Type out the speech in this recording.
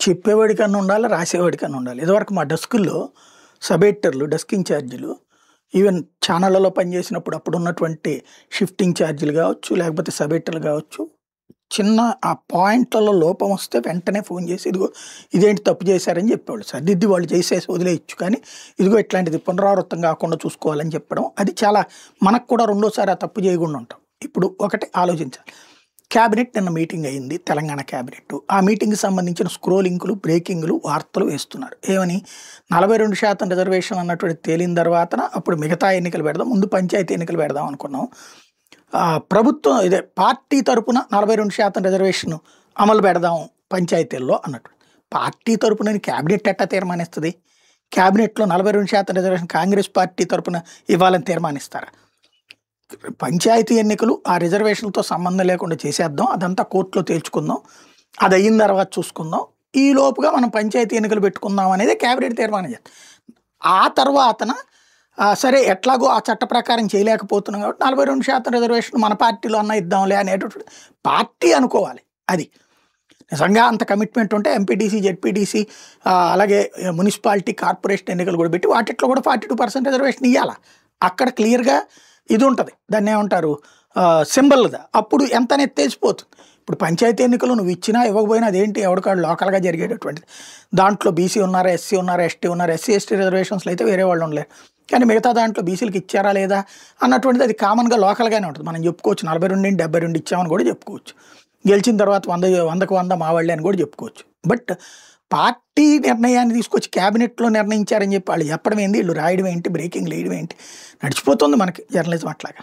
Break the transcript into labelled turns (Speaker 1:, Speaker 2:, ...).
Speaker 1: చెప్పేవాడికన్నా ఉండాలి, రాసేవాడికన్నా ఉండాలి. ఇదివరకు మా డెస్కుల్లో సబ్ ఎడిటర్లు, డెస్క్ ఇన్ఛార్జీలు ఈవెన్ ఛానళ్ళలో పనిచేసినప్పుడు అప్పుడున్నటువంటి షిఫ్ట్ ఇన్ఛార్జీలు కావచ్చు, లేకపోతే సబ్ ఎడిటర్లు కావచ్చు, చిన్న ఆ పాయింట్లలో లోపం వస్తే వెంటనే ఫోన్ చేసి ఇదిగో ఇదేంటి తప్పు చేశారని చెప్పేవాళ్ళు. సర్దిద్ది వాళ్ళు చేసేసి వదిలేయచ్చు, కానీ ఇదిగో ఇట్లాంటిది పునరావృతం కాకుండా చూసుకోవాలని చెప్పడం అది చాలా మనకు కూడా రెండోసారి ఆ తప్పు చేయకుండా ఉంటాం. ఇప్పుడు ఒకటి ఆలోచించాలి. క్యాబినెట్ నిన్న మీటింగ్ అయింది, తెలంగాణ క్యాబినెట్. ఆ మీటింగ్కి సంబంధించిన స్క్రోలింకులు, బ్రేకింగ్లు, వార్తలు వేస్తున్నారు. ఏమని 42% రిజర్వేషన్ అన్నటువంటి తేలిన తర్వాత అప్పుడు మిగతా ఎన్నికలు పెడదాం, ముందు పంచాయతీ ఎన్నికలు పెడదాం అనుకున్నాం. ప్రభుత్వం ఇదే పార్టీ తరపున 42% రిజర్వేషన్ అమలు పెడదాం పంచాయతీల్లో అన్నట్టు. పార్టీ తరపున క్యాబినెట్ ఎట్టా తీర్మానిస్తుంది? క్యాబినెట్లో 42% రిజర్వేషన్ కాంగ్రెస్ పార్టీ తరపున ఇవ్వాలని తీర్మానిస్తారా? పంచాయతీ ఎన్నికలు ఆ రిజర్వేషన్లతో సంబంధం లేకుండా చేసేద్దాం, అదంతా కోర్టులో తేల్చుకుందాం, అది అయిన తర్వాత చూసుకుందాం, ఈ లోపుగా మనం పంచాయతీ ఎన్నికలు పెట్టుకుందాం అనేది క్యాబినెట్ తీర్మానం చేస్తాం. ఆ తర్వాతన సరే ఎట్లాగో ఆ చట్ట ప్రకారం చేయలేకపోతున్నాం కాబట్టి 42% రిజర్వేషన్ మన పార్టీలో అన్న ఇద్దాంలే అనేటటువంటి పార్టీ అనుకోవాలి. అది నిజంగా అంత కమిట్మెంట్ ఉంటే ఎంపీటీసీ, జెడ్పీటీసీ, అలాగే మున్సిపాలిటీ, కార్పొరేషన్ ఎన్నికలు కూడా పెట్టి వాటిట్లో కూడా 42% రిజర్వేషన్ ఇవ్వాలి. అక్కడ క్లియర్గా ఇది ఉంటుంది, దాన్ని ఏమంటారు, సింబల్దా. అప్పుడు ఎంత ఎత్తేసిపోతుంది. ఇప్పుడు పంచాయతీ ఎన్నికలు నువ్వు ఇచ్చినా ఇవ్వకపోయినా అదేంటి ఎవరికాడు లోకల్గా జరిగేటటువంటిది. దాంట్లో బీసీ ఉన్నారు, ఎస్సీ ఉన్నారు, ఎస్టీ ఉన్నారు. ఎస్సీ ఎస్టీ రిజర్వేషన్స్లో అయితే వేరే వాళ్ళు ఉండలేరు, కానీ మిగతా దాంట్లో బీసీలకు ఇచ్చారా లేదా అన్నటువంటిది అది కామన్గా లోకల్గానే ఉంటుంది. మనం చెప్పుకోవచ్చు 42 72 ఇచ్చామని కూడా చెప్పుకోవచ్చు. గెలిచిన తర్వాత 100కు 100 మా వాళ్ళే అని కూడా చెప్పుకోవచ్చు. బట్ పార్టీ నిర్ణయాన్ని తీసుకొచ్చి క్యాబినెట్లో నిర్ణయించారని చెప్పి వాళ్ళు చెప్పడం ఏంటి, వీళ్ళు రాయడం ఏంటి, బ్రేకింగ్ వేయడం ఏంటి, నడిచిపోతుంది మనకి జర్నలిజం అట్లాగా.